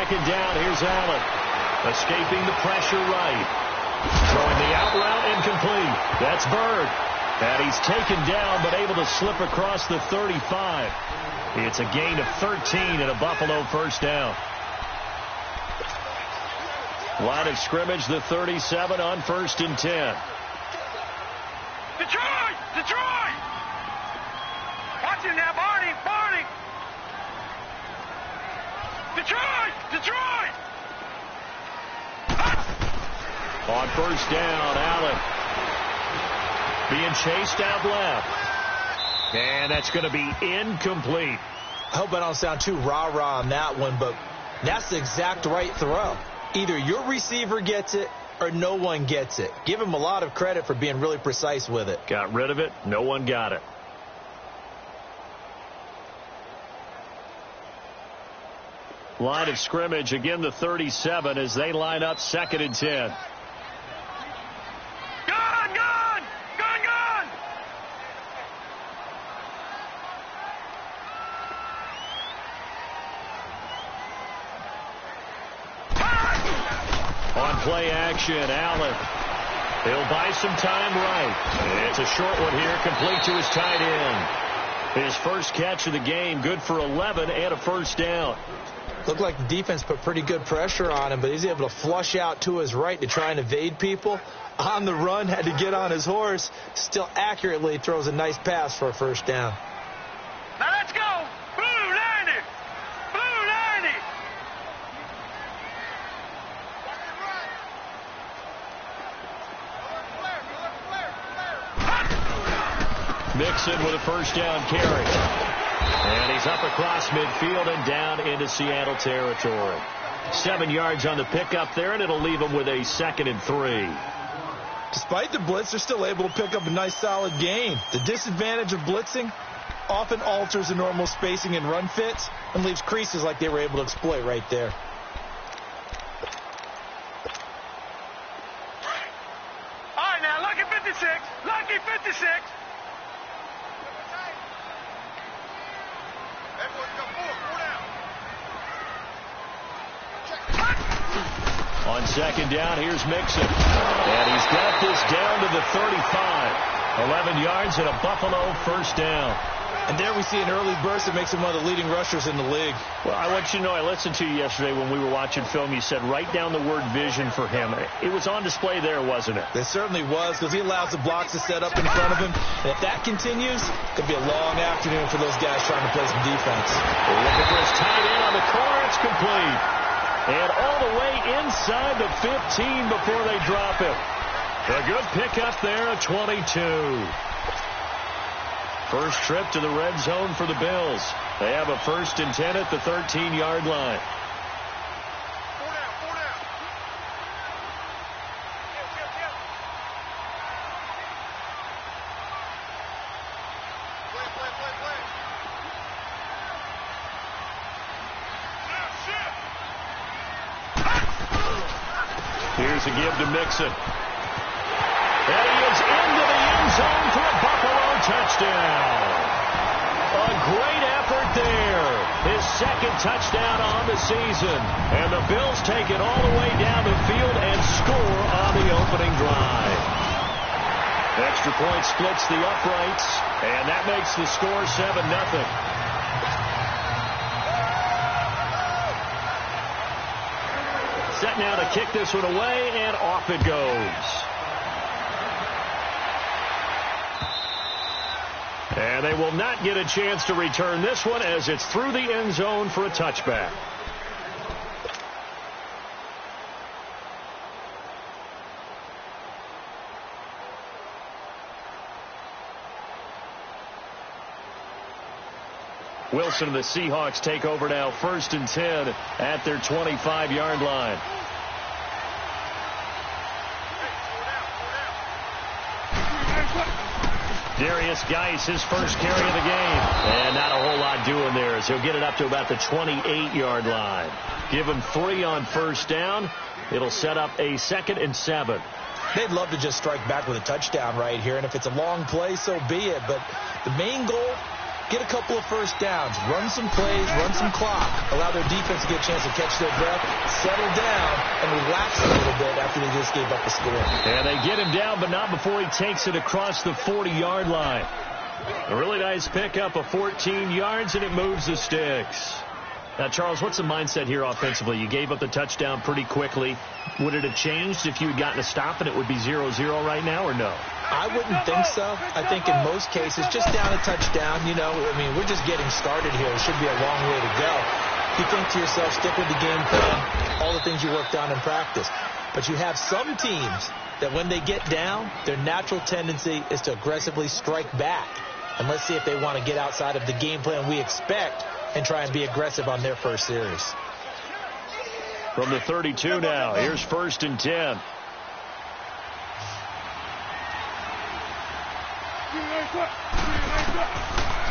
second down, here's Allen. Escaping the pressure right. Throwing the out route incomplete. That's Bird. And he's taken down but able to slip across the 35. It's a gain of 13 and a Buffalo first down. Line of scrimmage, the 37 on 1st and 10. Detroit! Detroit! Watch it now, Barney! Barney! Detroit! Detroit! On first down, Allen being chased out left. And that's going to be incomplete. I hope I don't sound too rah-rah on that one, but that's the exact right throw. Either your receiver gets it or no one gets it. Give him a lot of credit for being really precise with it. Got rid of it. No one got it. Line of scrimmage, again the 37 as they line up 2nd and 10. Gone! Gone! Gone! Gone! On play action, Allen. He'll buy some time right. It's a short one here, complete to his tight end. His first catch of the game, good for 11 and a first down. Looked like the defense put pretty good pressure on him, but he's able to flush out to his right to try and evade people. On the run, had to get on his horse. Still accurately throws a nice pass for a first down. Now let's go! Blue 90! Blue 90! Mixon with a first down carry. And he's up across midfield and down into Seattle territory. 7 yards on the pickup there, and it'll leave him with a 2nd and 3. Despite the blitz, they're still able to pick up a nice solid gain. The disadvantage of blitzing often alters the normal spacing and run fits and leaves creases like they were able to exploit right there. All right, now, lucky 56. Lucky 56. On 2nd down, here's Mixon. And he's got this down to the 35. 11 yards and a Buffalo first down. And there we see an early burst that makes him one of the leading rushers in the league. Well, I want you to know, I listened to you yesterday when we were watching film. You said write down the word vision for him. It was on display there, wasn't it? It certainly was, because he allows the blocks to set up in front of him. And if that continues, it could be a long afternoon for those guys trying to play some defense. They're looking for his tight end on the corner. It's complete. And all the way inside the 15 before they drop it. A good pickup there at 22. First trip to the red zone for the Bills. They have a 1st and 10 at the 13-yard line. Here's a give to Mixon. And he is into the end zone for a Buffalo touchdown. A great effort there. His 2nd touchdown on the season. And the Bills take it all the way down the field and score on the opening drive. Extra point splits the uprights, and that makes the score 7-0. Set now to kick this one away, and off it goes. And they will not get a chance to return this one as it's through the end zone for a touchback. Wilson and the Seahawks take over now, 1st and 10 at their 25-yard line. Darius Geis, his first carry of the game. And not a whole lot doing there as he'll get it up to about the 28-yard line. Give him 3 on first down. It'll set up a 2nd and 7. They'd love to just strike back with a touchdown right here, and if it's a long play, so be it. But the main goal get a couple of first downs, run some plays, run some clock, allow their defense to get a chance to catch their breath, settle down, and relax a little bit after they just gave up a score. And they get him down, but not before he takes it across the 40-yard line. A really nice pickup of 14 yards, and it moves the sticks. Now, Charles, what's the mindset here offensively? You gave up the touchdown pretty quickly. Would it have changed if you had gotten a stop and it would be 0-0 right now, or no? I wouldn't think so. I think in most cases, just down a touchdown, you know, I mean, we're just getting started here. It should be a long way to go. You think to yourself, stick with the game plan, all the things you worked on in practice. But you have some teams that when they get down, their natural tendency is to aggressively strike back. And let's see if they want to get outside of the game plan we expect and try and be aggressive on their first series. From the 32 now, here's 1st and 10.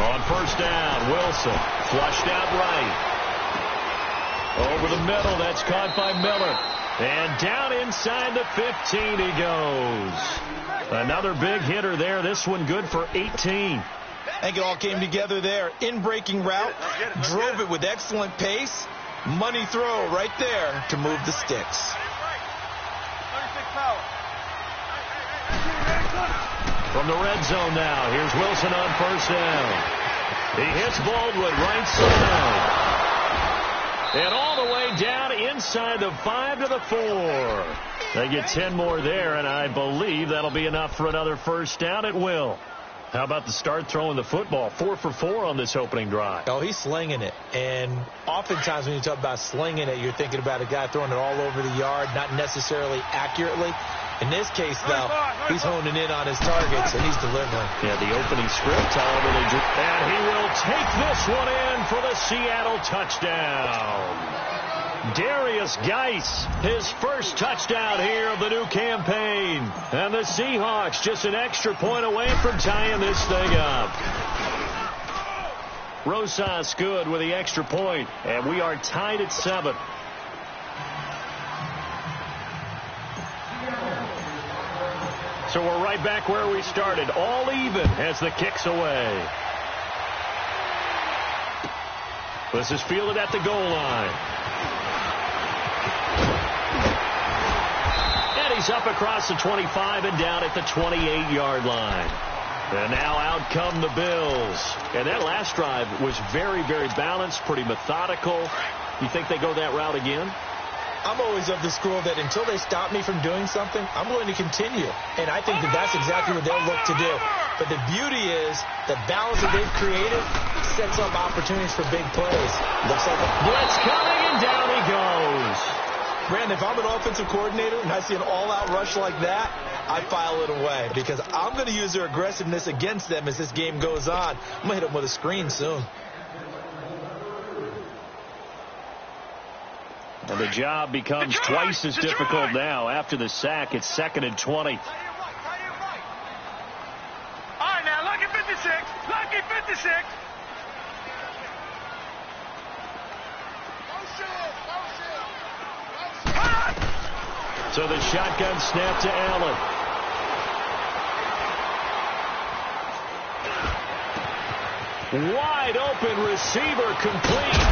On 1st down, Wilson flushed out right. Over the middle, that's caught by Miller. And down inside the 15 he goes. Another big hitter there. This one good for 18. I think it all came together there. In-breaking route, drove it with excellent pace. Money throw right there to move the sticks. From the red zone now, here's Wilson on 1st down. He hits Baldwin right side. And all the way down inside the 5 to the 4. They get 10 more there, and I believe that'll be enough for another 1st down. It will. How about the start throwing the football? 4 for 4 on this opening drive. Oh, he's slinging it. And oftentimes when you talk about slinging it, you're thinking about a guy throwing it all over the yard, not necessarily accurately. In this case, though, he's honing in on his targets, and he's delivering. Yeah, the opening script, however, and he will take this one in for the Seattle touchdown. Darius Geis, his first touchdown here of the new campaign. And the Seahawks just an extra point away from tying this thing up. Rosas good with the extra point, and we are tied at 7. So we're right back where we started, all even as the kick's away. This is fielded at the goal line. And he's up across the 25 and down at the 28-yard line. And now out come the Bills. And that last drive was very, very balanced, pretty methodical. You think they go that route again? I'm always of the school that until they stop me from doing something, I'm going to continue. And I think that that's exactly what they'll look to do. But the beauty is the balance that they've created sets up opportunities for big plays. Looks like a blitz coming, and down he goes. Brandon, if I'm an offensive coordinator and I see an all-out rush like that, I file it away because I'm going to use their aggressiveness against them as this game goes on. I'm going to hit them with a screen soon. And the job becomes twice as difficult now after the sack. It's 2nd and 20. All right, now, lucky 56. Lucky 56. So the shotgun snap to Allen. Wide open receiver complete.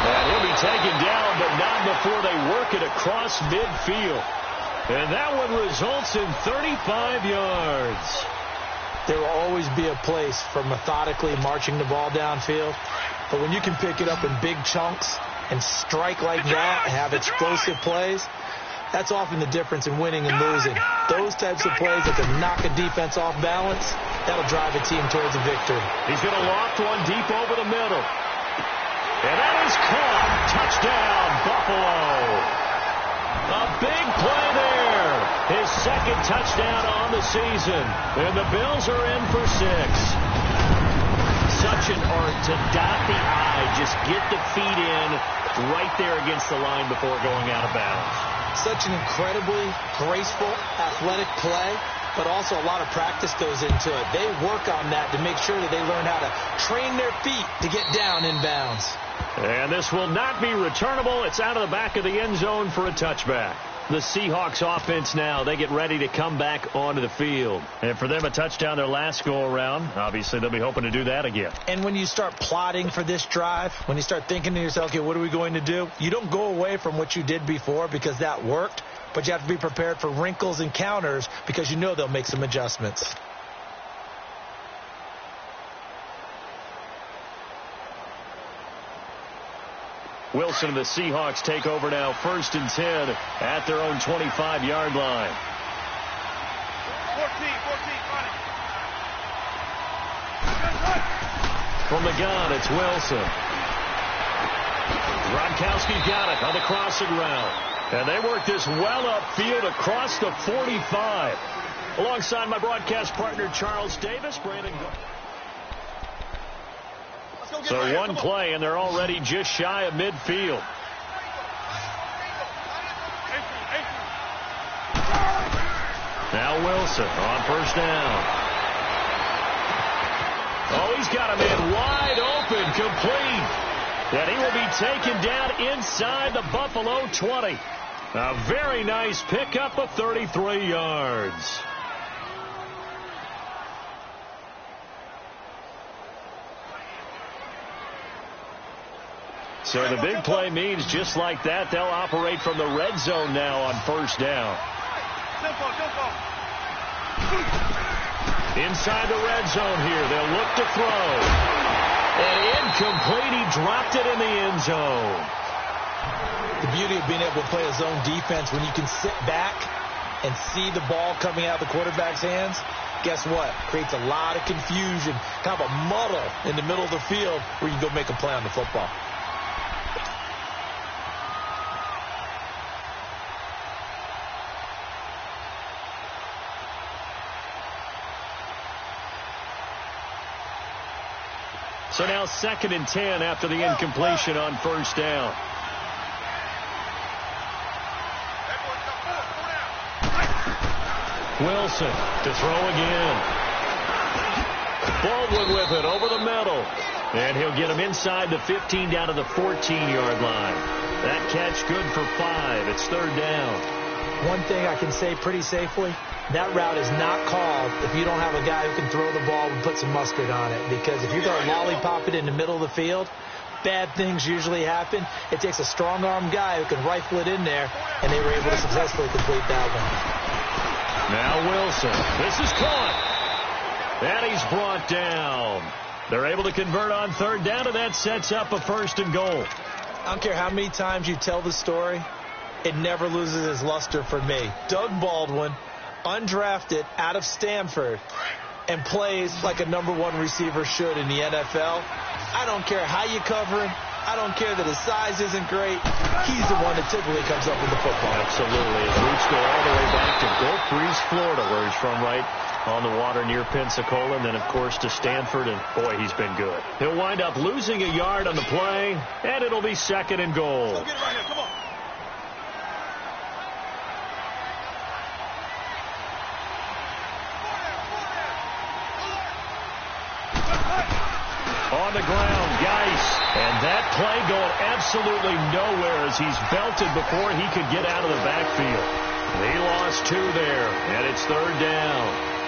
And he'll be taken down, but not before they work it across midfield. And that one results in 35 yards. There will always be a place for methodically marching the ball downfield. But when you can pick it up in big chunks and strike like that and have explosive plays, that's often the difference in winning and losing. Those types of plays that can knock a defense off balance, that'll drive a team towards a victory. He's going to loft one deep over the middle. And that is caught. Touchdown, Buffalo. A big play there. His 2nd touchdown on the season. And the Bills are in for 6. Such an art to dot the I. Just get the feet in right there against the line before going out of bounds. Such an incredibly graceful, athletic play, but also a lot of practice goes into it. They work on that to make sure that they learn how to train their feet to get down in bounds. And this will not be returnable. It's out of the back of the end zone for a touchback. The Seahawks offense now, they get ready to come back onto the field. And for them, a touchdown their last go-around. Obviously, they'll be hoping to do that again. And when you start plotting for this drive, when you start thinking to yourself, okay, what are we going to do? You don't go away from what you did before because that worked, but you have to be prepared for wrinkles and counters because you know they'll make some adjustments. Wilson and the Seahawks take over now, 1st and 10 at their own 25-yard line. 14, running. From the gun, it's Wilson. Gronkowski's got it on the crossing route. And they work this well upfield across the 45. Alongside my broadcast partner, Charles Davis, Brandon. So one play, and they're already just shy of midfield. Now Wilson on 1st down. Oh, he's got a man wide open, complete. And he will be taken down inside the Buffalo 20. A very nice pickup of 33 yards. So the big play means just like that, they'll operate from the red zone now on 1st down. Inside the red zone here, they'll look to throw. And incomplete, he dropped it in the end zone. The beauty of being able to play a zone defense when you can sit back and see the ball coming out of the quarterback's hands, guess what? Creates a lot of confusion, kind of a muddle in the middle of the field where you can go make a play on the football. So now 2nd and 10 after the incompletion on 1st down. Wilson to throw again. Baldwin with it over the middle. And he'll get him inside the 15 down to the 14-yard line. That catch good for 5. It's 3rd down. One thing I can say pretty safely, that route is not called if you don't have a guy who can throw the ball and put some mustard on it. Because if you're going to lollipop it in the middle of the field, bad things usually happen. It takes a strong-arm guy who can rifle it in there, and they were able to successfully complete that one. Now Wilson. This is caught. And he's brought down. They're able to convert on 3rd down, and that sets up a 1st and goal. I don't care how many times you tell the story, it never loses its luster for me. Doug Baldwin, undrafted out of Stanford, and plays like a #1 receiver should in the NFL. I don't care how you cover him. I don't care that his size isn't great. He's the one that typically comes up with the football. Absolutely. His roots go all the way back to Gulf Breeze, Florida, where he's from, right on the water near Pensacola, and then, of course, to Stanford, and, boy, he's been good. He'll wind up losing a yard on the play, and it'll be 2nd and goal. Get it right here. Come on. On the ground, Geis. And that play going absolutely nowhere as he's belted before he could get out of the backfield. He lost 2 there, and it's 3rd down.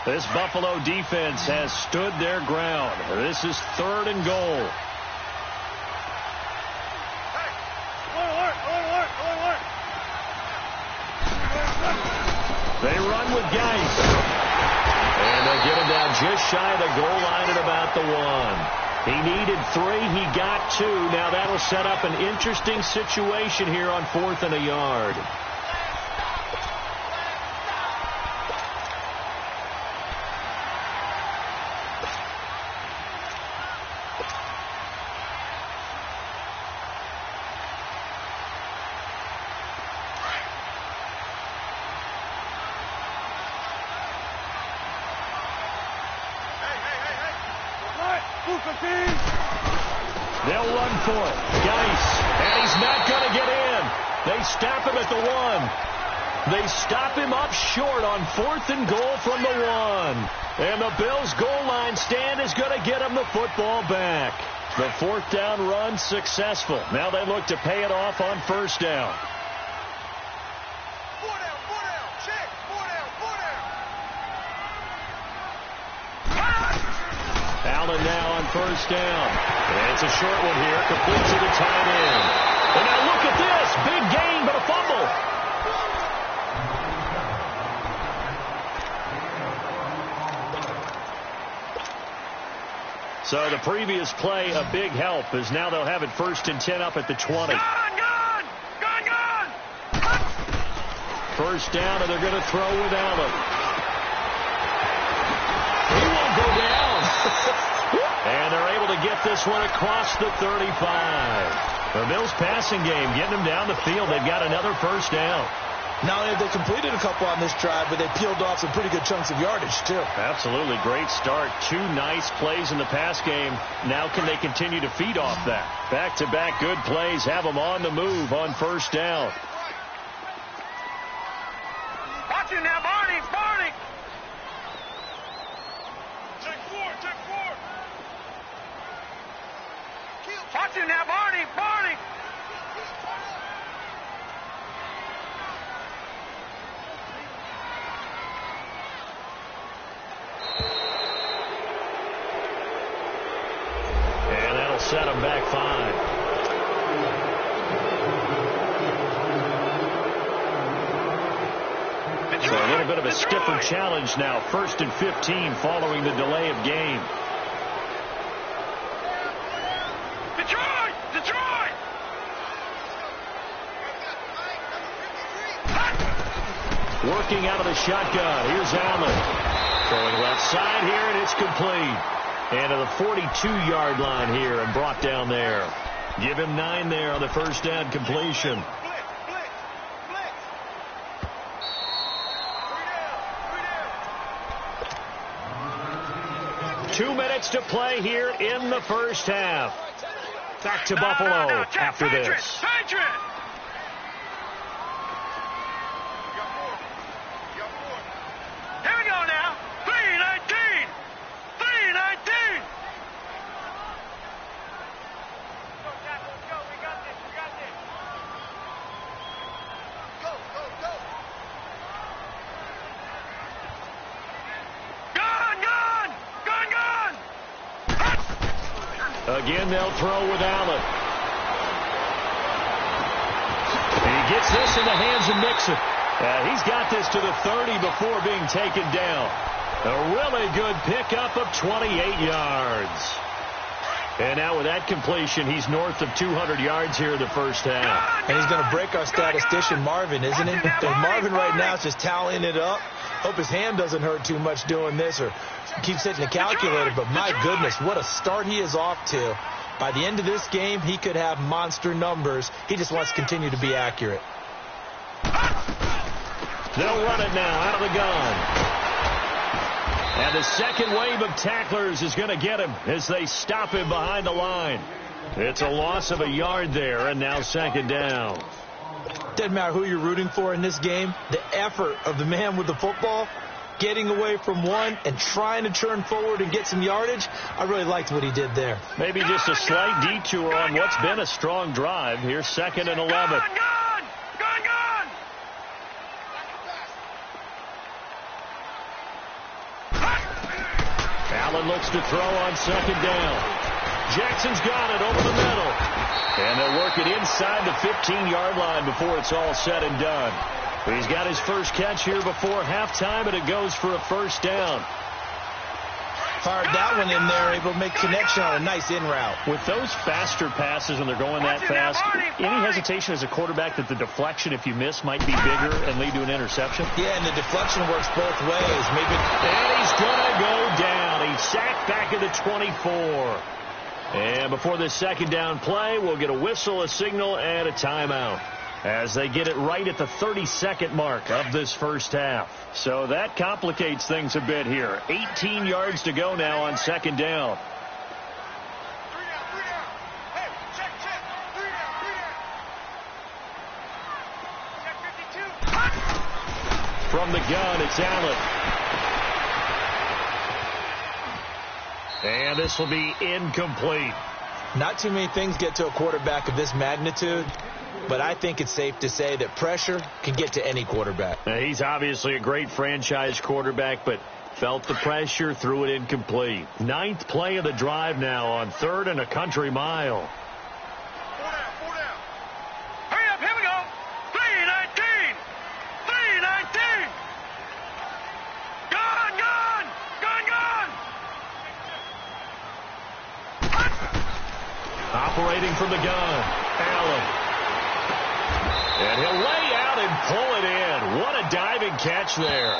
This Buffalo defense has stood their ground. This is 3rd and goal. They run with Geis. And they'll get him down just shy of the goal line at about the 1. He needed 3. He got 2. Now that'll set up an interesting situation here on 4th and a yard. They'll run for it. Geis. And he's not going to get in. They stop him at the 1. They stop him up short on 4th and goal from the 1. And the Bills' goal line stand is going to get him the football back. The 4th down run successful. Now they look to pay it off on 1st down. Allen now on 1st down. And it's a short one here. Complete to the tight end. And now look at this. Big gain, but a fumble. So the previous play, a big help, as now they'll have it 1st and 10 up at the 20. Gone! 1st down, and they're going to throw with Allen. He won't go down. And they're able to get this one across the 35. The Bills passing game, getting them down the field. They've got another 1st down. Not only have they completed a couple on this drive, but they peeled off some pretty good chunks of yardage, too. Absolutely. Great start. 2 nice plays in the pass game. Now can they continue to feed off that? Back-to-back good plays have them on the move on 1st down. Watch it now, Barney! Check 4! Watch it now, Barney! And that'll set them back 5. So a little bit of a stiffer challenge now. 1st and 15 following the delay of game. Detroit! Working out of the shotgun. Here's Allen. Throwing left side here, and it's complete. And to the 42-yard line here and brought down there. Give him 9 there on the 1st down completion. 2 minutes to play here in the 1st half. Back to Buffalo after this. Here we go now. 3:19. 3:19. Let's go. We got this. Go. Gone. Again, they'll throw with Allen. And he gets this in the hands of Mixon. He's got this to the 30 before being taken down. A really good pickup of 28 yards. And now with that completion, he's north of 200 yards here in the 1st half. And he's going to break our statistician, Marvin, isn't he? And Marvin right now is just tallying it up. Hope his hand doesn't hurt too much doing this or keeps hitting the calculator. But my goodness, what a start he is off to. By the end of this game, he could have monster numbers. He just wants to continue to be accurate. They'll run it now out of the gun. And the second wave of tacklers is going to get him as they stop him behind the line. It's a loss of a yard there, and now 2nd down. Doesn't matter who you're rooting for in this game. The effort of the man with the football, getting away from one and trying to turn forward and get some yardage, I really liked what he did there. Maybe just a slight detour on what's been a strong drive. Here's 2nd and 11. Gone. Allen looks to throw on 2nd down. Jackson's got it over the middle. And they'll work it inside the 15-yard line before it's all said and done. He's got his first catch here before halftime, and it goes for a 1st down. Fired that one in there, able to make connection on a nice in route. With those faster passes when they're going that fast, any hesitation as a quarterback that the deflection, if you miss, might be bigger and lead to an interception? Yeah, and the deflection works both ways. Maybe. And he's going to go down. He's sacked back at the 24. And before this 2nd down play, we'll get a whistle, a signal, and a timeout as they get it right at the 32nd mark of this 1st half. So that complicates things a bit here. 18 yards to go now on 2nd down. From the gun, it's Allen. And this will be incomplete. Not too many things get to a quarterback of this magnitude, but I think it's safe to say that pressure can get to any quarterback. Now, he's obviously a great franchise quarterback, but felt the pressure, threw it incomplete. 9th play of the drive now on 3rd and a country mile. 4 down. Hurry up, here we go. 3-19. 3-19. Gone. Operating from the gun, Allen. And he'll lay out and pull it in. What a diving catch there.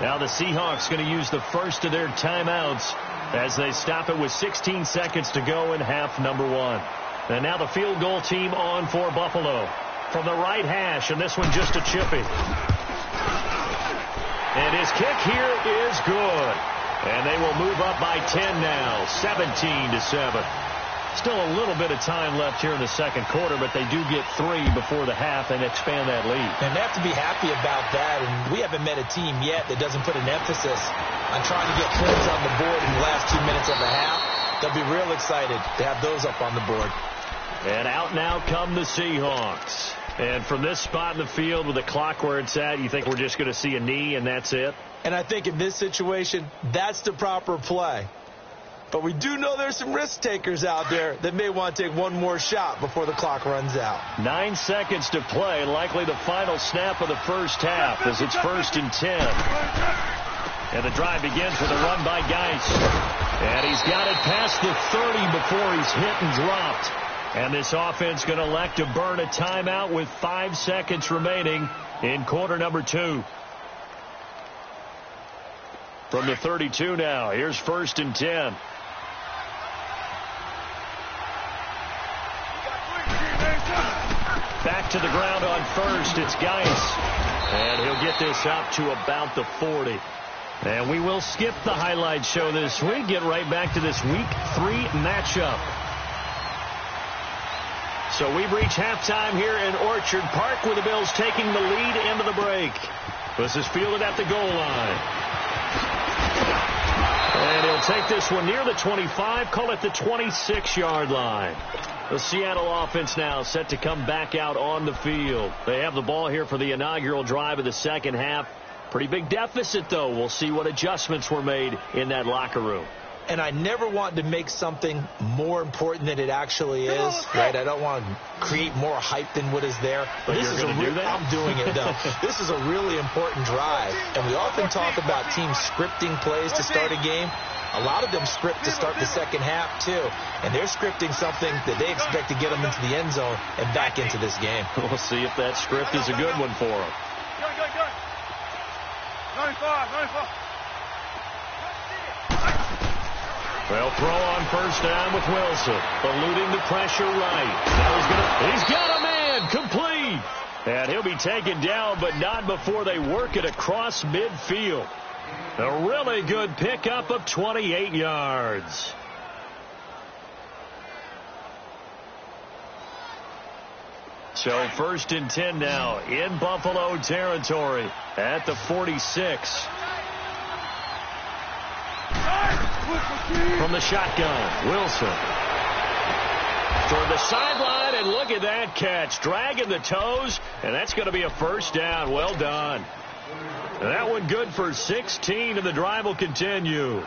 Now the Seahawks going to use the first of their timeouts as they stop it with 16 seconds to go in half number 1. And now the field goal team on for Buffalo. From the right hash, and this one just a chippy. And his kick here is good. And they will move up by 10 now, 17-7. Still a little bit of time left here in the second quarter, but they do get 3 before the half and expand that lead. And they have to be happy about that. And we haven't met a team yet that doesn't put an emphasis on trying to get points on the board in the last 2 minutes of the half. They'll be real excited to have those up on the board. And out now come the Seahawks. And from this spot in the field with the clock where it's at, you think we're just going to see a knee and that's it? And I think in this situation, that's the proper play. But we do know there's some risk takers out there that may want to take one more shot before the clock runs out. 9 seconds to play, likely the final snap of the first half as it's 1st and 10. And the drive begins with a run by Geis. And he's got it past the 30 before he's hit and dropped. And this offense going to elect to burn a timeout with 5 seconds remaining in quarter number 2. From the 32 now, here's 1st and 10. Back to the ground on first. It's Geis. And he'll get this up to about the 40. And we will skip the highlight show this week. Get right back to this Week 3 matchup. So we've reached halftime here in Orchard Park with the Bills taking the lead into the break. This is fielded at the goal line. And he'll take this one near the 25, call it the 26-yard line. The Seattle offense now set to come back out on the field. They have the ball here for the inaugural drive of the second half. Pretty big deficit, though. We'll see what adjustments were made in that locker room. And I never want to make something more important than it actually is, right? I don't want to create more hype than what is there. But this is going to do that? I'm doing it, though. This is a really important drive. And we often talk about teams scripting plays to start a game. A lot of them script to start the second half, too. And they're scripting something that they expect to get them into the end zone and back into this game. We'll see if that script is a good one for them. 95. Well, throw on first down with Wilson. Eluding the pressure right. Now he's got a man. Complete. And he'll be taken down, but not before they work it across midfield. A really good pickup of 28 yards. So 1st and 10 now in Buffalo territory at the 46. From the shotgun, Wilson. Toward the sideline, and look at that catch. Dragging the toes, and that's going to be a first down. Well done. And that one good for 16, and the drive will continue.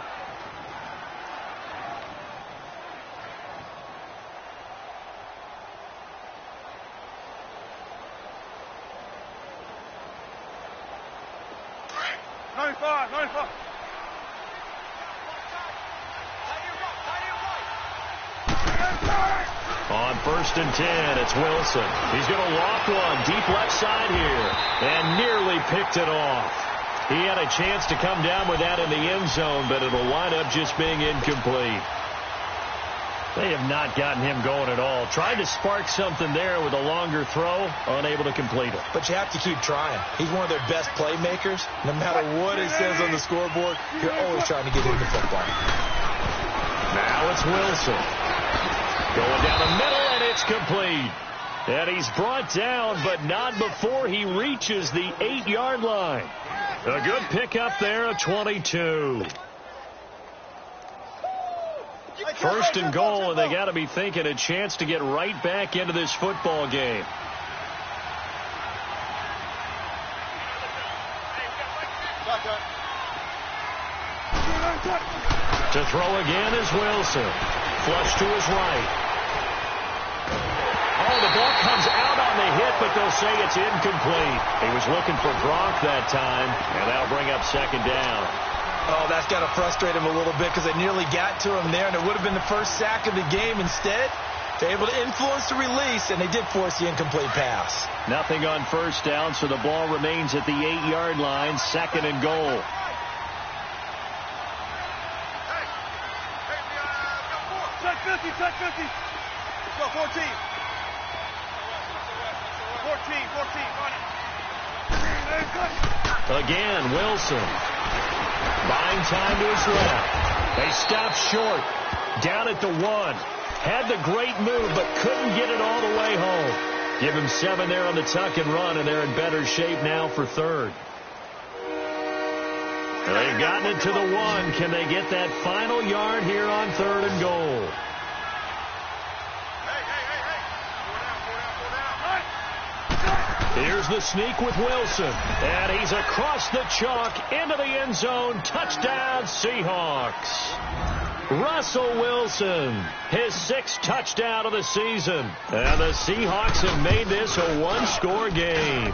On 1st and 10, it's Wilson. He's going to loft one deep left side here and nearly picked it off. He had a chance to come down with that in the end zone, but it'll wind up just being incomplete. They have not gotten him going at all. Tried to spark something there with a longer throw, unable to complete it. But you have to keep trying. He's one of their best playmakers. No matter what it says on the scoreboard, you're always trying to get him the football. Now it's Wilson. Going down the middle, and it's complete. And he's brought down, but not before he reaches the 8-yard line. A good pickup there of 22. First and goal, and they got to be thinking a chance to get right back into this football game. To throw again is Wilson. Flush to his right. Oh, the ball comes out on the hit, but they'll say it's incomplete. He was looking for Gronk that time, and that'll bring up second down. Oh, that's got to frustrate him a little bit because they nearly got to him there, and it would have been the first sack of the game. Instead, they're able to influence the release, and they did force the incomplete pass. Nothing on first down, so the ball remains at the 8-yard line, second and goal. Touch 50. Let's go, 14. 14. Again, Wilson. Buying time to his left. They stop short. Down at the 1. Had the great move, but couldn't get it all the way home. Give him 7 there on the tuck and run, and they're in better shape now for third. They've gotten it to the 1. Can they get that final yard here on third and goal? Here's the sneak with Wilson. And he's across the chalk into the end zone. Touchdown, Seahawks. Russell Wilson, his 6th touchdown of the season. And the Seahawks have made this a one-score game.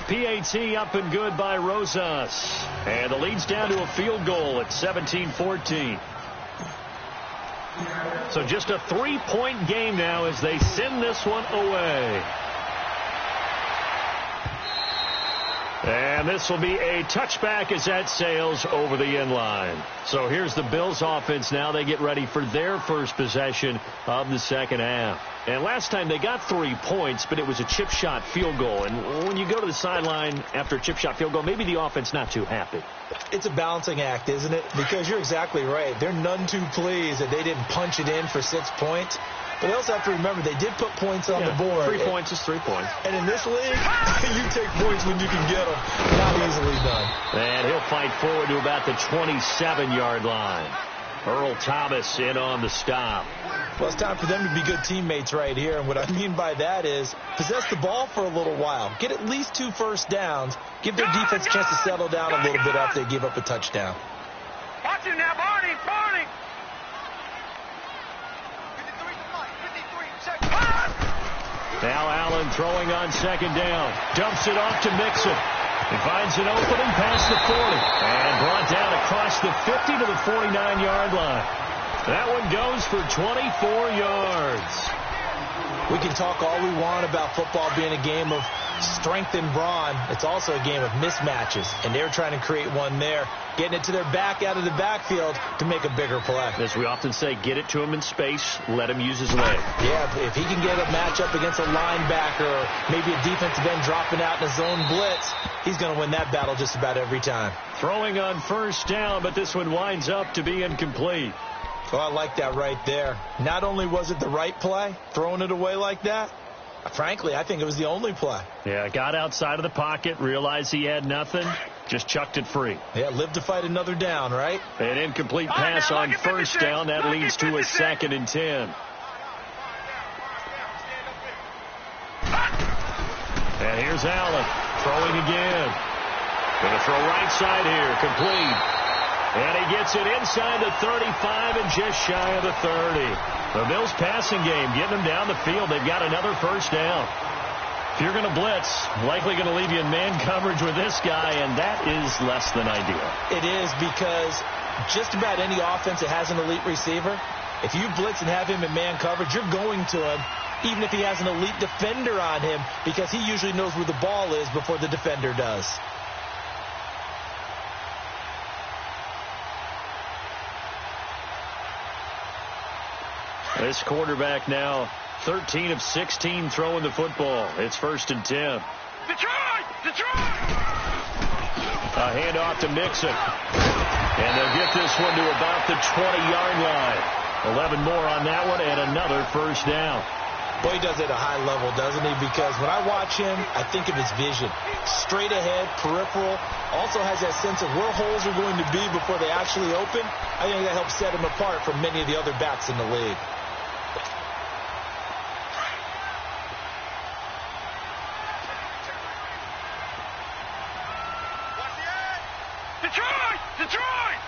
PAT up and good by Rosas. And the lead's down to a field goal at 17-14. So just a 3-point game now as they send this one away. And this will be a touchback as that sails over the end line. So here's the Bills offense now. They get ready for their first possession of the second half. And last time they got 3 points, but it was a chip shot field goal. And when you go to the sideline after a chip shot field goal, maybe the offense not too happy. It's a balancing act, isn't it? Because you're exactly right. They're none too pleased that they didn't punch it in for 6 points. But they also have to remember they did put points on the board. 3 points is 3 points. And in this league, you take points when you can get them. Not easily done. And he'll fight forward to about the 27-yard line. Earl Thomas in on the stop. Well, it's time for them to be good teammates right here. And what I mean by that is possess the ball for a little while. Get at least 2 first downs. Give their defense a chance to settle down a little bit after they give up a touchdown. Watch him now, Barney. Now Allen throwing on second down. Dumps it off to Mixon. He finds an opening past the 40. And brought down across the 50 to the 49-yard line. That one goes for 24 yards. We can talk all we want about football being a game of strength and brawn. It's also a game of mismatches. And they're trying to create one there. Getting it to their back out of the backfield to make a bigger play. As we often say, get it to him in space, let him use his leg. Yeah, if he can get a matchup against a linebacker or maybe a defensive end dropping out in a zone blitz, he's going to win that battle just about every time. Throwing on first down, but this one winds up to be incomplete. Well, I like that right there. Not only was it the right play, throwing it away like that, frankly, I think it was the only play. Yeah, got outside of the pocket, realized he had nothing, just chucked it free. Yeah, live to fight another down, right? An incomplete pass on first down. That leads to a 2nd and 10. And here's Allen throwing again. Going to throw right side here, complete. And he gets it inside the 35 and just shy of the 30. The Bills passing game, getting them down the field. They've got another first down. If you're going to blitz, likely going to leave you in man coverage with this guy, and that is less than ideal. It is because just about any offense that has an elite receiver, if you blitz and have him in man coverage, you're going to him, even if he has an elite defender on him, because he usually knows where the ball is before the defender does. This quarterback now 13 of 16 throwing the football. It's 1st and 10. Detroit! A handoff to Mixon. And they'll get this one to about the 20-yard line. 11 more on that one and another first down. Boy, he does it at a high level, doesn't he? Because when I watch him, I think of his vision. Straight ahead, peripheral. Also has that sense of where holes are going to be before they actually open. I think that helps set him apart from many of the other backs in the league. Detroit! Detroit!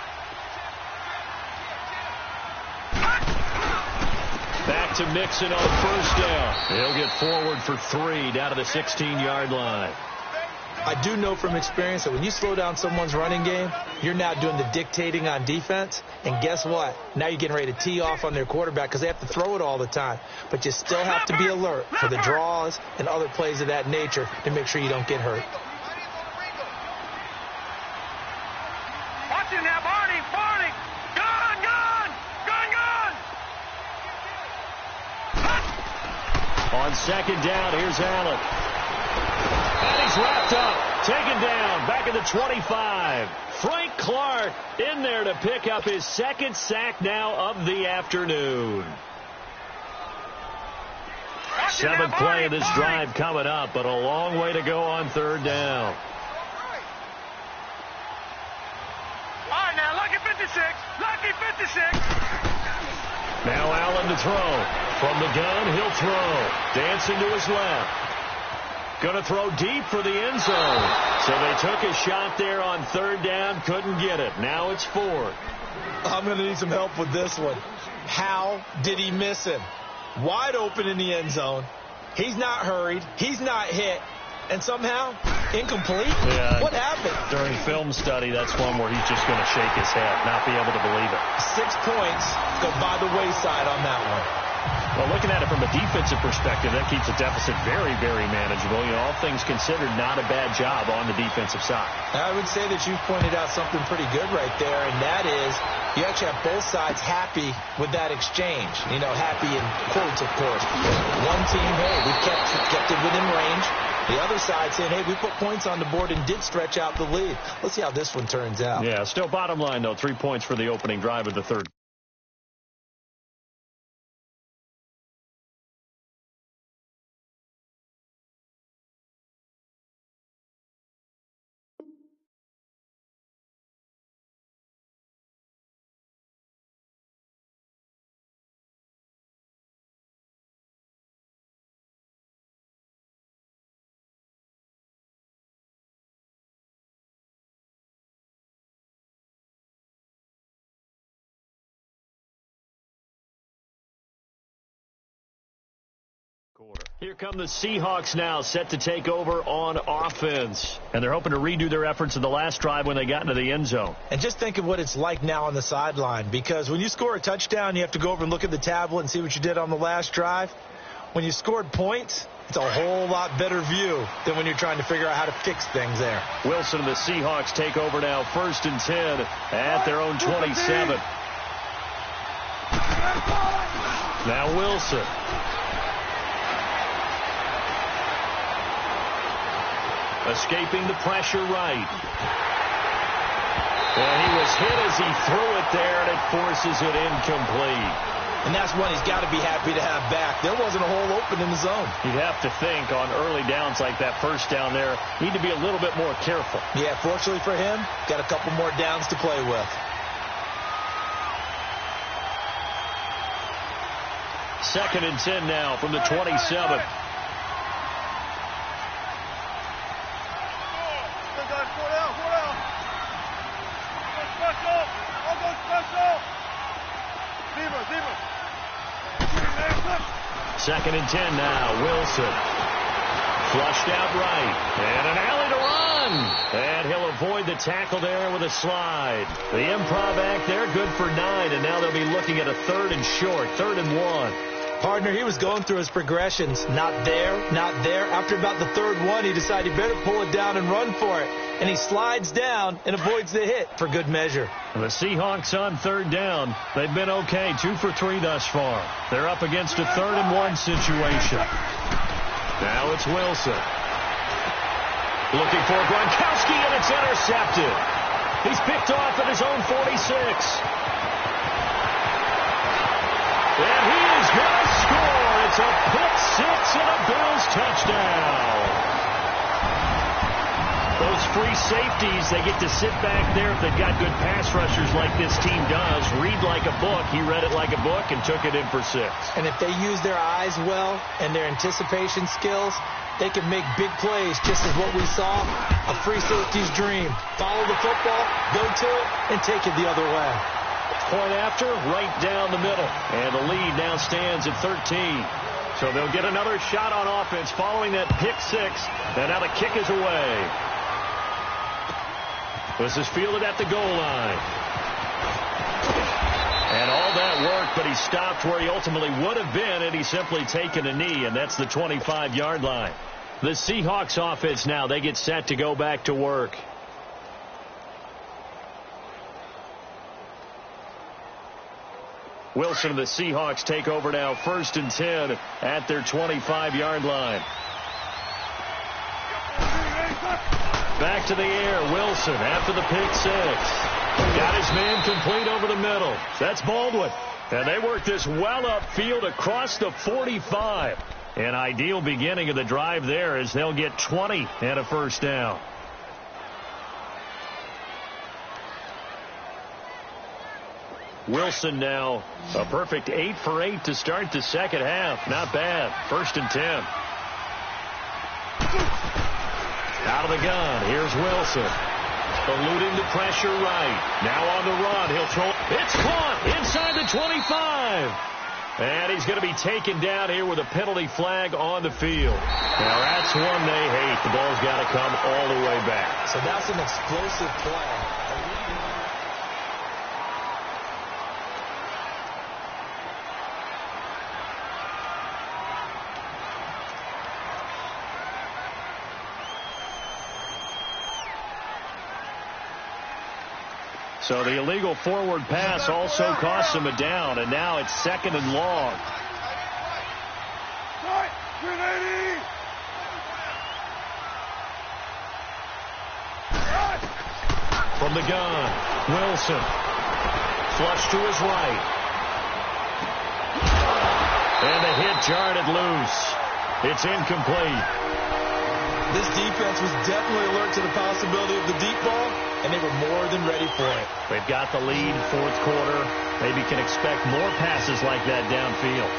Back to Mixon on first down. He'll get forward for 3 down to the 16-yard line. I do know from experience that when you slow down someone's running game, you're now doing the dictating on defense. And guess what? Now you're getting ready to tee off on their quarterback because they have to throw it all the time. But you still have to be alert for the draws and other plays of that nature to make sure you don't get hurt. Watch it now, Barney! Barney! Gun! Gun! Gun! Gun! On second down, here's Allen. And he's wrapped up. Taken down. Back at the 25. Frank Clark in there to pick up his second sack now of the afternoon. Seventh play of this drive coming up, but a long way to go on third down. All right, now, lucky 56. Lucky 56. Now Allen to throw. From the gun, he'll throw. Dancing to his left. Going to throw deep for the end zone. So they took a shot there on third down, couldn't get it. Now it's 4th. I'm going to need some help with this one. How did he miss him? Wide open in the end zone. He's not hurried. He's not hit. And somehow, incomplete? Yeah, what happened? During film study, that's one where he's just going to shake his head, not be able to believe it. 6 points go by the wayside on that one. Well, looking at it from a defensive perspective, that keeps the deficit very, very manageable. You know, all things considered, not a bad job on the defensive side. I would say that you've pointed out something pretty good right there, and that is you actually have both sides happy with that exchange. You know, happy in quotes, of course. One team, hey, we've kept it within range. The other side saying, hey, we put points on the board and did stretch out the lead. Let's see how this one turns out. Yeah, still bottom line, though, 3 points for the opening drive of the third. Here come the Seahawks now, set to take over on offense. And they're hoping to redo their efforts in the last drive when they got into the end zone. And just think of what it's like now on the sideline, because when you score a touchdown, you have to go over and look at the tablet and see what you did on the last drive. When you scored points, it's a whole lot better view than when you're trying to figure out how to fix things there. Wilson and the Seahawks take over now, 1st and 10 at their own 27. Now Wilson. Escaping the pressure right. Well, he was hit as he threw it there, and it forces it incomplete. And that's one he's got to be happy to have back. There wasn't a hole open in the zone. You'd have to think on early downs like that first down there, need to be a little bit more careful. Yeah, fortunately for him, got a couple more downs to play with. Second and 10 now from the 27. Second and 10 now. Wilson. Flushed out right. And an alley to run. And he'll avoid the tackle there with a slide. The improv act there, good for 9. And now they'll be looking at a 3rd and short. 3rd and 1. Partner, he was going through his progressions. Not there, not there. After about the 3rd one, he decided he better pull it down and run for it. And he slides down and avoids the hit for good measure. The Seahawks on 3rd down. They've been okay. 2 for 3 thus far. They're up against a 3rd and 1 situation. Now it's Wilson. Looking for Gronkowski, and it's intercepted. He's picked off at his own 46. And he is going to score. It's a pick six and a Bills touchdown. Those free safeties, they get to sit back there if they've got good pass rushers like this team does. Read like a book. He read it like a book and took it in for 6. And if they use their eyes well and their anticipation skills, they can make big plays, just as what we saw, a free safety's dream. Follow the football, go to it, and take it the other way. Point after, right down the middle. And the lead now stands at 13. So they'll get another shot on offense following that pick 6. And now the kick is away. This is fielded at the goal line. And all that work, but he stopped where he ultimately would have been had he simply taken a knee, and that's the 25-yard line. The Seahawks offense now, they get set to go back to work. Wilson and the Seahawks take over now, 1st and 10 at their 25-yard line. Back to the air, Wilson after the pick 6. Got his man complete over the middle. That's Baldwin. And they work this well upfield across the 45. An ideal beginning of the drive there as they'll get 20 and a first down. Wilson now a perfect 8 for 8 to start the second half. Not bad. 1st and 10. Out of the gun. Here's Wilson. Eluding the pressure right. Now on the run. He'll throw. It's caught inside the 25. And he's going to be taken down here with a penalty flag on the field. Now that's one they hate. The ball's got to come all the way back. So that's an explosive play. So the illegal forward pass also costs him a down, and now it's 2nd and long. From the gun, Wilson. Flush to his right. And the hit jarred it loose. It's incomplete. This defense was definitely alert to the possibility of the deep ball, and they were more than ready for it. They've got the lead, 4th quarter. Maybe can expect more passes like that downfield.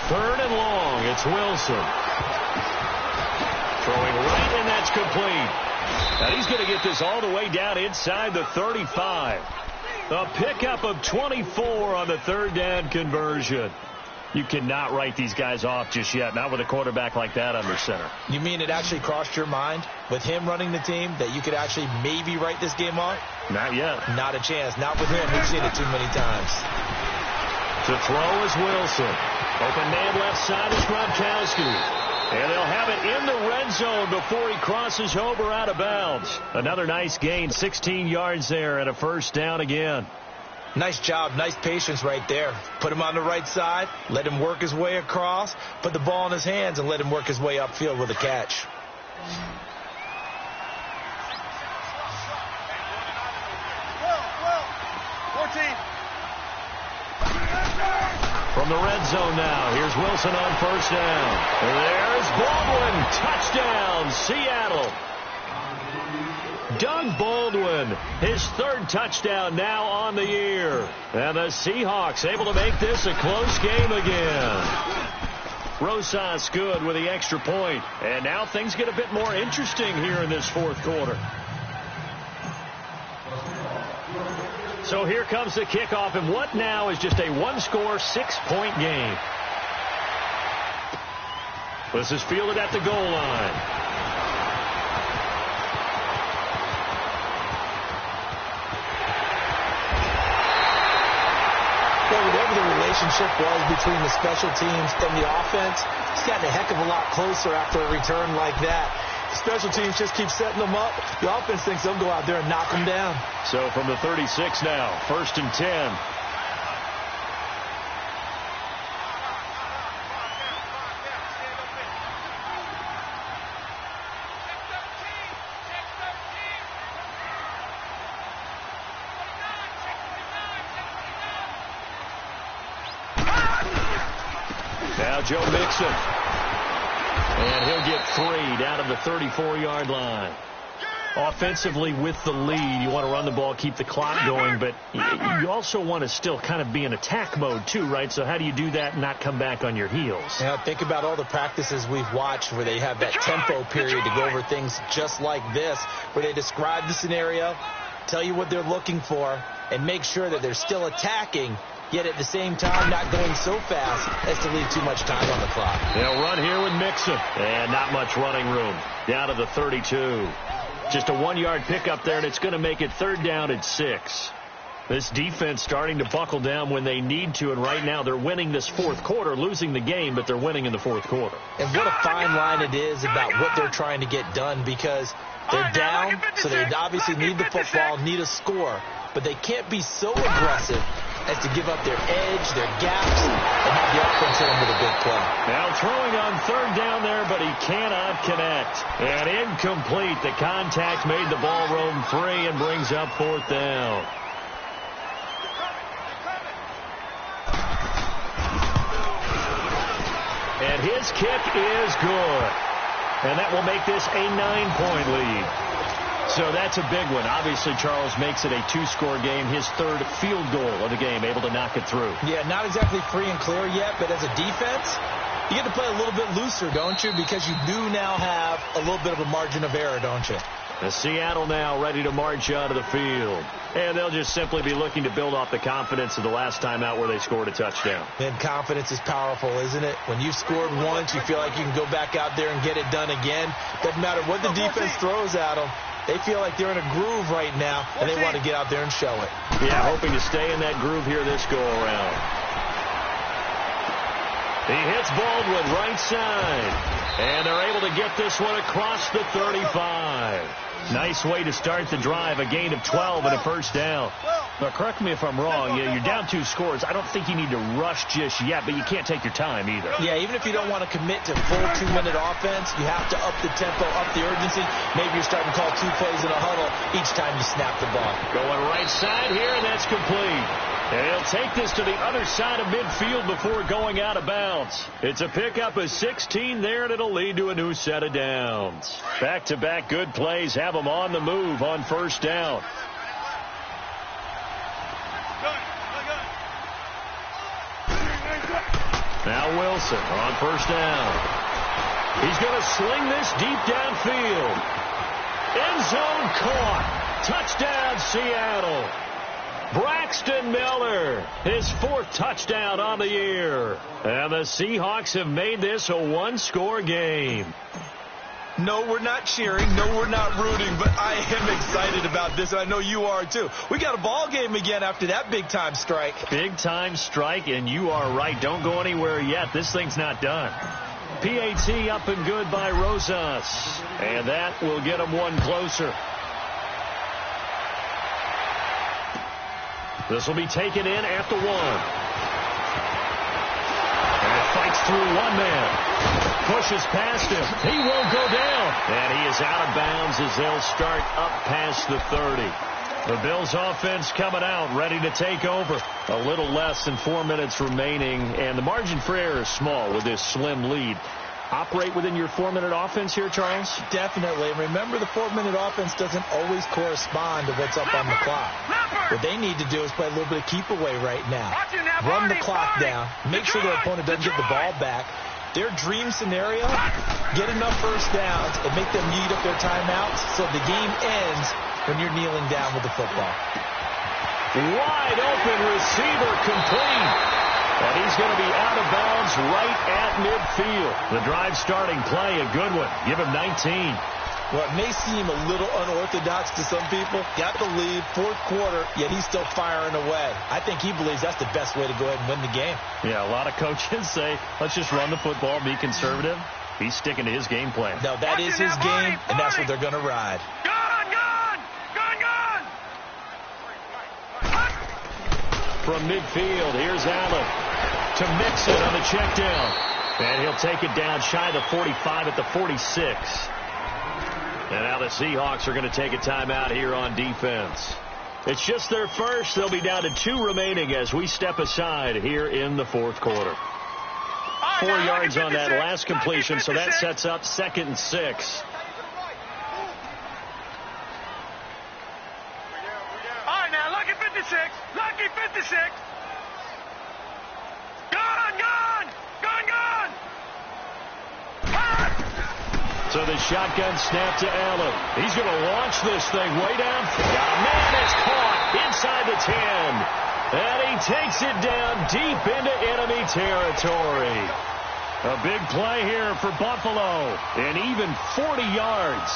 Third and long. It's Wilson. Throwing right, and that's complete. Now he's going to get this all the way down inside the 35. A pickup of 24 on the 3rd down conversion. You cannot write these guys off just yet, not with a quarterback like that under center. You mean it actually crossed your mind with him running the team that you could actually maybe write this game off? Not yet. Not a chance. Not with him. We've seen it too many times. To throw is Wilson. Open man left side is Gronkowski. And they'll have it in the red zone before he crosses over out of bounds. Another nice gain, 16 yards there and a first down again. Nice job, nice patience right there. Put him on the right side, let him work his way across, put the ball in his hands, and let him work his way upfield with a catch. From the red zone now, here's Wilson on first down. There's Baldwin. Touchdown, Seattle. Doug Baldwin, his 3rd touchdown now on the year. And the Seahawks able to make this a close game again. Rosas good with the extra point. And now things get a bit more interesting here in this 4th quarter. So here comes the kickoff, and what now is just a 1-score, 6-point game. This is fielded at the goal line. Well, whatever the relationship was between the special teams and the offense, it's gotten a heck of a lot closer after a return like that. Special teams just keep setting them up. The offense thinks they'll go out there and knock them down. So from the 36 now, 1st and 10. Now Joe Mixon. And he'll get 3 down to the 34-yard line. Offensively with the lead, you want to run the ball, keep the clock going, but you also want to still kind of be in attack mode too, right? So how do you do that and not come back on your heels? Now, think about all the practices we've watched where they have that tempo period to go over things just like this, where they describe the scenario, tell you what they're looking for, and make sure that they're still attacking, yet at the same time not going so fast as to leave too much time on the clock. They'll run here with Mixon, and not much running room. Down to the 32. Just a 1-yard pickup there, and it's going to make it 3rd down and 6. This defense starting to buckle down when they need to, and right now they're winning this 4th quarter, losing the game, but they're winning in the 4th quarter. And what a fine line it is about what they're trying to get done, because they're down, so they obviously need the football, need a score, but they can't be so aggressive as to give up their edge, their gaps, and have the offense hit them with a big play. Now throwing on 3rd down there, but he cannot connect. And incomplete. The contact made the ball roam free and brings up 4th down. And his kick is good. And that will make this a 9-point lead. So that's a big one. Obviously, Charles makes it a 2-score game. His 3rd field goal of the game, able to knock it through. Yeah, not exactly free and clear yet, but as a defense, you get to play a little bit looser, don't you? Because you do now have a little bit of a margin of error, don't you? And Seattle now ready to march out of the field. And they'll just simply be looking to build off the confidence of the last time out where they scored a touchdown. And confidence is powerful, isn't it? When you've scored once, you feel like you can go back out there and get it done again. Doesn't matter what the defense throws at them. They feel like they're in a groove right now, and they want to get out there and show it. Yeah, hoping to stay in that groove here this go-around. He hits Baldwin right side. And they're able to get this one across the 35. Nice way to start the drive. A gain of 12 and a 1st down. Now, correct me if I'm wrong. You're down 2 scores. I don't think you need to rush just yet, but you can't take your time either. Yeah, even if you don't want to commit to full 2-minute offense, you have to up the tempo, up the urgency. Maybe you're starting to call 2 plays in a huddle each time you snap the ball. Going right side here, and that's complete. And he'll take this to the other side of midfield before going out of bounds. It's a pickup of 16 there, and it'll lead to a new set of downs. Back-to-back good plays have them on the move on 1st down. Now Wilson on 1st down. He's going to sling this deep downfield. End zone caught. Touchdown, Seattle. Braxton Miller, his 4th touchdown on the year. And the Seahawks have made this a 1-score game. No, we're not cheering. No, we're not rooting. But I am excited about this, and I know you are too. We got a ball game again after that big-time strike. Big-time strike, and you are right. Don't go anywhere yet. This thing's not done. PAT up and good by Rosas. And that will get them 1 closer. This will be taken in at the 1. And it fights through 1 man. Pushes past him. He won't go down. And he is out of bounds as they'll start up past the 30. The Bills offense coming out, ready to take over. A little less than 4 minutes remaining, and the margin for error is small with this slim lead. Operate within your 4-minute offense here, Charles? Definitely. And remember, the 4-minute offense doesn't always correspond to what's up on the clock. What they need to do is play a little bit of keep away right now. Run the clock down. Make sure their opponent doesn't get the ball back. Their dream scenario, get enough 1st downs and make them eat up their timeouts so the game ends when you're kneeling down with the football. Wide open receiver complete. And he's going to be out of bounds right at midfield. The drive starting play, a good one. Give him 19. Well, it may seem a little unorthodox to some people. Got the lead, 4th quarter, yet he's still firing away. I think he believes that's the best way to go ahead and win the game. Yeah, a lot of coaches say, let's just run the football, be conservative. He's sticking to his game plan. No, that is his game, and that's what they're going to ride. From midfield, here's Allen to Mixon on the check down. And he'll take it down shy of the 45 at the 46. And now the Seahawks are going to take a timeout here on defense. It's just their first. They'll be down to 2 remaining as we step aside here in the 4th quarter. 4 yards on that last completion, so that sets up 2nd and 6. All right, now, lucky 56. Lucky 56. Gun. So the shotgun snap to Allen. He's going to launch this thing way down. Got a man that's caught inside the 10. And he takes it down deep into enemy territory. A big play here for Buffalo. And even 40 yards.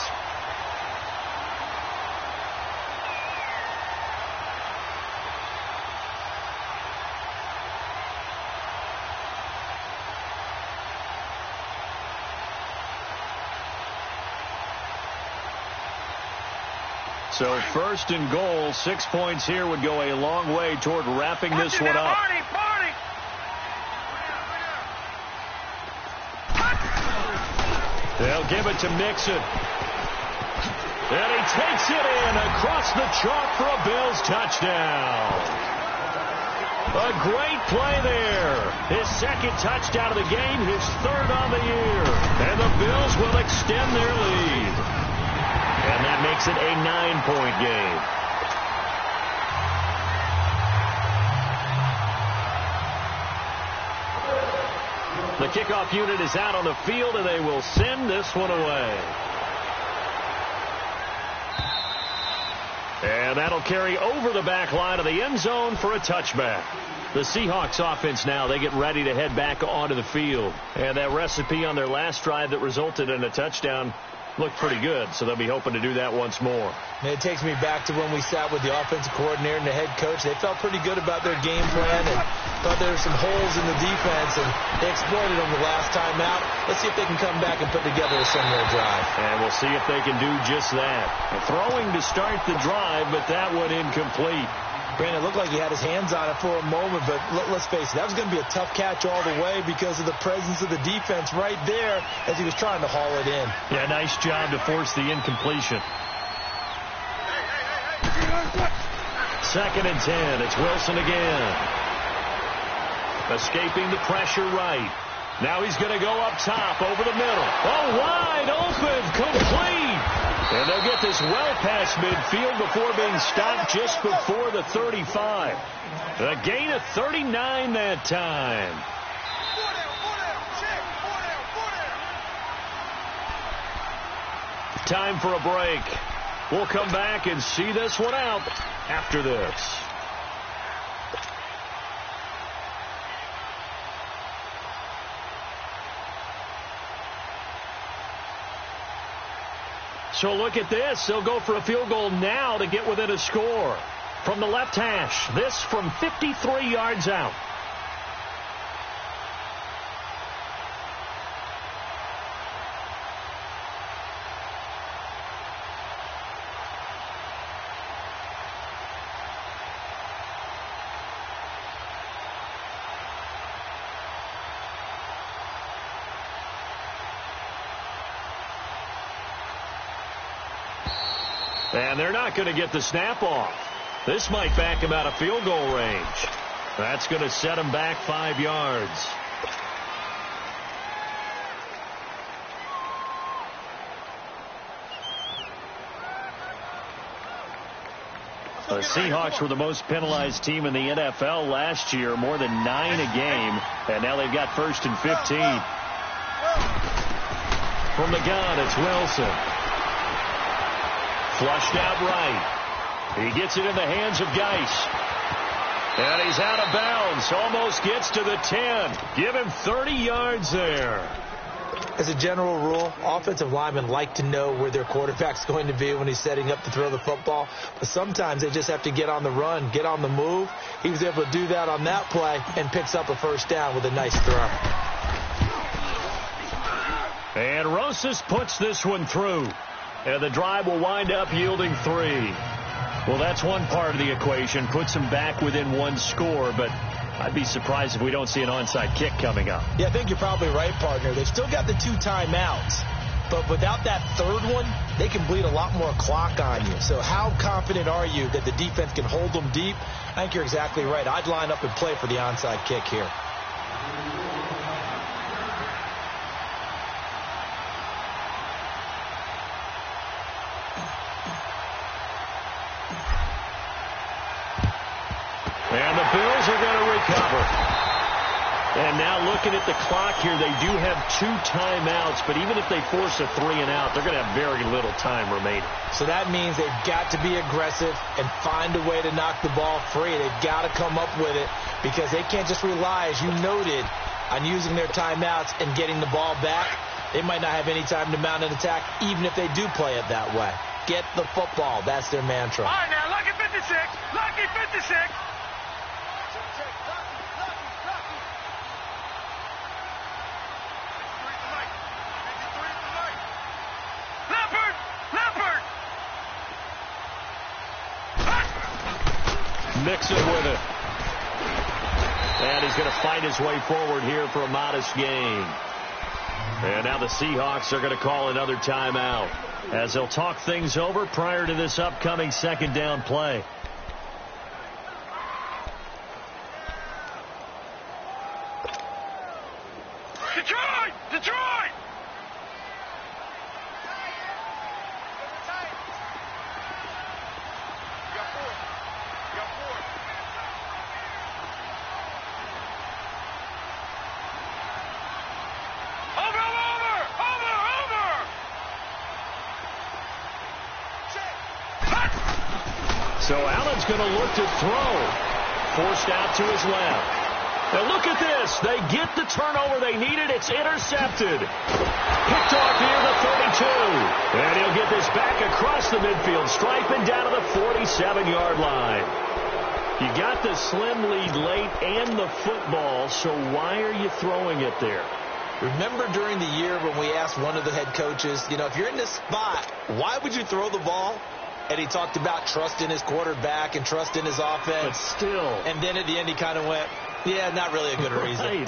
So 1st and goal, 6 points here would go a long way toward wrapping this one up. They'll give it to Mixon. And he takes it in across the chalk for a Bills touchdown. A great play there. His 2nd touchdown of the game, his 3rd on the year. And the Bills will extend their lead. And that makes it a 9-point game. The kickoff unit is out on the field, and they will send this one away. And that'll carry over the back line of the end zone for a touchback. The Seahawks offense now, they get ready to head back onto the field. And that recipe on their last drive that resulted in a touchdown looked pretty good, so they'll be hoping to do that once more. And it takes me back to when we sat with the offensive coordinator and the head coach. They felt pretty good about their game plan and thought there were some holes in the defense, and they exploited them the last time out. Let's see if they can come back and put together a similar drive. And we'll see if they can do just that. Throwing to start the drive, but that one incomplete. Brandon, it looked like he had his hands on it for a moment, but let's face it, that was going to be a tough catch all the way because of the presence of the defense right there as he was trying to haul it in. Yeah, nice job to force the incompletion. 2nd and 10. It's Wilson again. Escaping the pressure right. Now he's going to go up top over the middle. Oh, wide open, complete. And they'll get this well past midfield before being stopped just before the 35. A gain of 39 that time. Time for a break. We'll come back and see this one out after this. So look at this. They'll go for a field goal now to get within a score. From the left hash, this from 53 yards out. And they're not going to get the snap off. This might back him out of field goal range. That's going to set him back 5 yards. The Seahawks were the most penalized team in the NFL last year, more than 9 a game. And now they've got 1st and 15. From the gun, it's Wilson. Flushed out right. He gets it in the hands of Geis. And he's out of bounds. Almost gets to the 10. Give him 30 yards there. As a general rule, offensive linemen like to know where their quarterback's going to be when he's setting up to throw the football. But sometimes they just have to get on the run, get on the move. He was able to do that on that play and picks up a 1st down with a nice throw. And Rosas puts this one through. And the drive will wind up yielding 3. Well, that's one part of the equation. Puts them back within 1 score, but I'd be surprised if we don't see an onside kick coming up. Yeah, I think you're probably right, partner. They've still got the 2 timeouts, but without that 3rd one, they can bleed a lot more clock on you. So how confident are you that the defense can hold them deep? I think you're exactly right. I'd line up and play for the onside kick here. And the Bills are going to recover. And now looking at the clock here, they do have 2 timeouts, but even if they force a 3-and-out, they're going to have very little time remaining. So that means they've got to be aggressive and find a way to knock the ball free. They've got to come up with it because they can't just rely, as you noted, on using their timeouts and getting the ball back. They might not have any time to mount an attack, even if they do play it that way. Get the football. That's their mantra. All right, now, lucky 56. Lucky 56. Mixon with it. And he's going to fight his way forward here for a modest gain. And now the Seahawks are going to call another timeout as they'll talk things over prior to this upcoming second down play. Detroit! Detroit! So Allen's going to look to throw. Forced out to his left. Now look at this. They get the turnover they needed. It's intercepted. Picked off here the 32. And he'll get this back across the midfield stripe and down to the 47-yard line. You got the slim lead late and the football, so why are you throwing it there? Remember during the year when we asked one of the head coaches, if you're in this spot, why would you throw the ball? And he talked about trust in his quarterback and trust in his offense. But still. And then at the end he kind of went, yeah, not really a good reason. Right.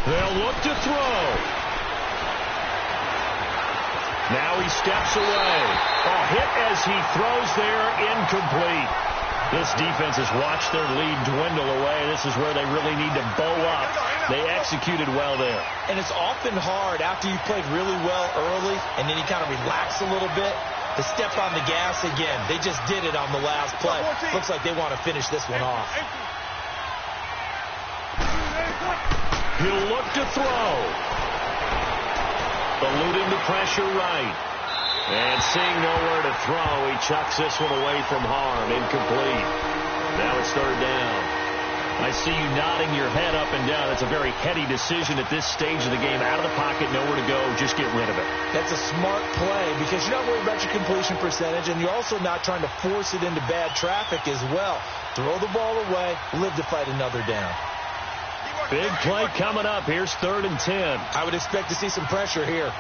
They'll look to throw. Now he steps away. A hit as he throws there, incomplete. This defense has watched their lead dwindle away. This is where they really need to bow up. They executed well there. And it's often hard after you played really well early and then you kind of relax a little bit to step on the gas again. They just did it on the last play. Looks like they want to finish this one off. He'll look to throw. Eluding the pressure right. And seeing nowhere to throw, he chucks this one away from harm. Incomplete. Now it's third down. I see you nodding your head up and down. It's a very heady decision at this stage of the game. Out of the pocket, nowhere to go. Just get rid of it. That's a smart play because you're not worried about your completion percentage, and you're also not trying to force it into bad traffic as well. Throw the ball away, live to fight another down. Big play coming up. Here's 3rd and 10. I would expect to see some pressure here.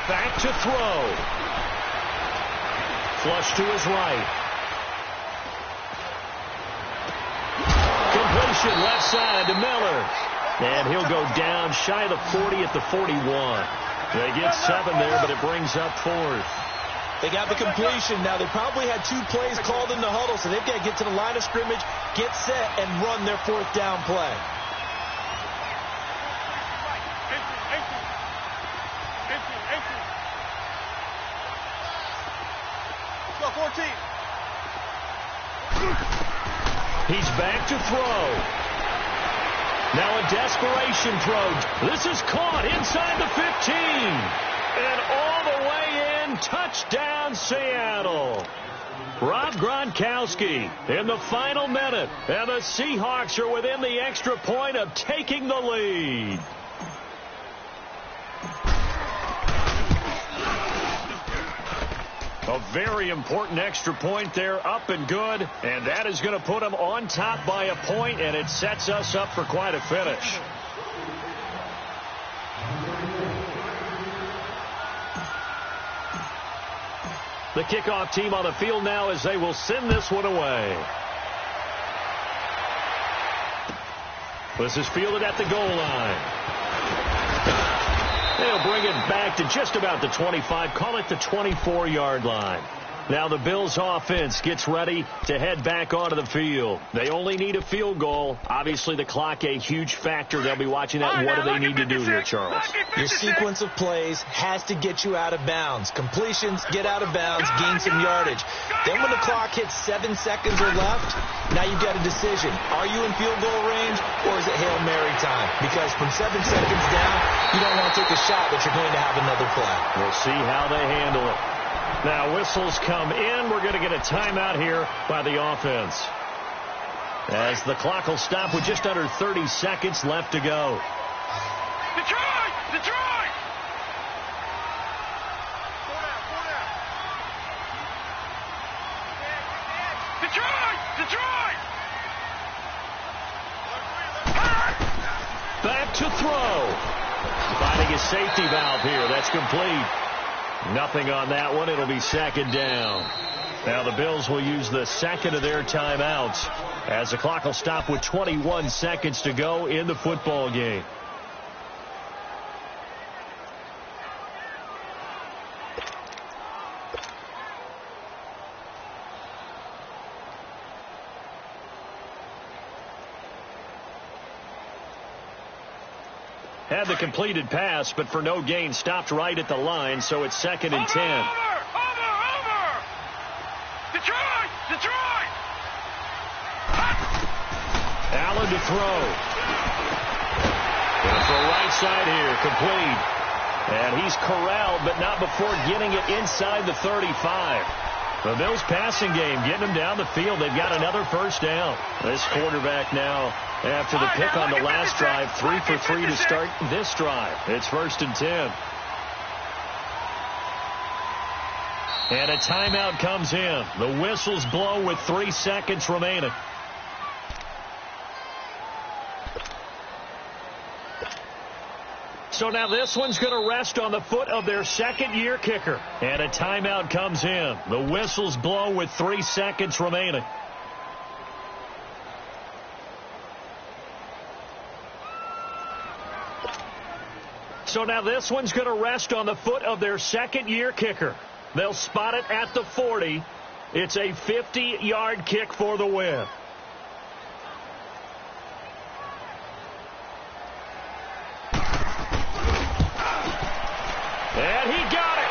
Back to throw. Flush to his right. Completion left side to Miller. And he'll go down shy of the 40 at the 41. They get 7 there, but it brings up 4th. They got the completion. Now, they probably had 2 plays called in the huddle, so they've got to get to the line of scrimmage, get set, and run their 4th down play. 14. He's back to throw. Now a desperation throw. This is caught inside the 15. And all the way in. Touchdown, Seattle. Rob Gronkowski in the final minute. And the Seahawks are within the extra point of taking the lead. A very important extra point there, up and good. And that is going to put them on top by a point, and it sets us up for quite a finish. The kickoff team on the field now as they will send this one away. This is fielded at the goal line. They'll bring it back to just about the 25, call it the 24-yard line. Now the Bills offense gets ready to head back onto the field. They only need a field goal. Obviously the clock a huge factor. They'll be watching that. What do they need to do here, Charles? Your sequence of plays has to get you out of bounds. Completions, get out of bounds, gain some yardage. Then when the clock hits 7 seconds or left, now you've got a decision. Are you in field goal range or is it Hail Mary time? Because from 7 seconds down, you don't want to take a shot that you're going to have another play. We'll see how they handle it. Now whistles come in. We're going to get a timeout here by the offense, as the clock will stop with just under 30 seconds left to go. Detroit! Detroit! Detroit! Detroit! Back to throw. Finding a safety valve here. That's complete. Nothing on that one. It'll be second down. Now the Bills will use the second of their timeouts as the clock will stop with 21 seconds to go in the football game. Had the completed pass, but for no gain, stopped right at the line, so it's second and 10. Over! Detroit! Detroit! Allen to throw. Going for right side here, complete. And he's corralled, but not before getting it inside the 35. The Bills passing game, getting them down the field. They've got another first down. This quarterback now, after the pick on the last drive, 3 for 3 to start this drive. It's first and 10. And a timeout comes in. The whistles blow with 3 seconds remaining. So now this one's going to rest on the foot of their second-year kicker. And a timeout comes in. The whistles blow with 3 seconds remaining. So now this one's going to rest on the foot of their second-year kicker. They'll spot it at the 40. It's a 50-yard kick for the win. And he got it.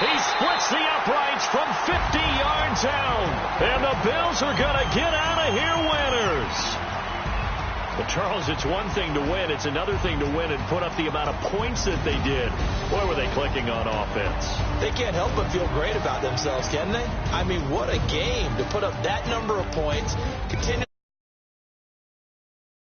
He splits the uprights from 50 yards out. And the Bills are going to get out of here winners. But, Charles, it's one thing to win. It's another thing to win and put up the amount of points that they did. Boy, were they clicking on offense. They can't help but feel great about themselves, can they? I mean, what a game to put up that number of points. Continue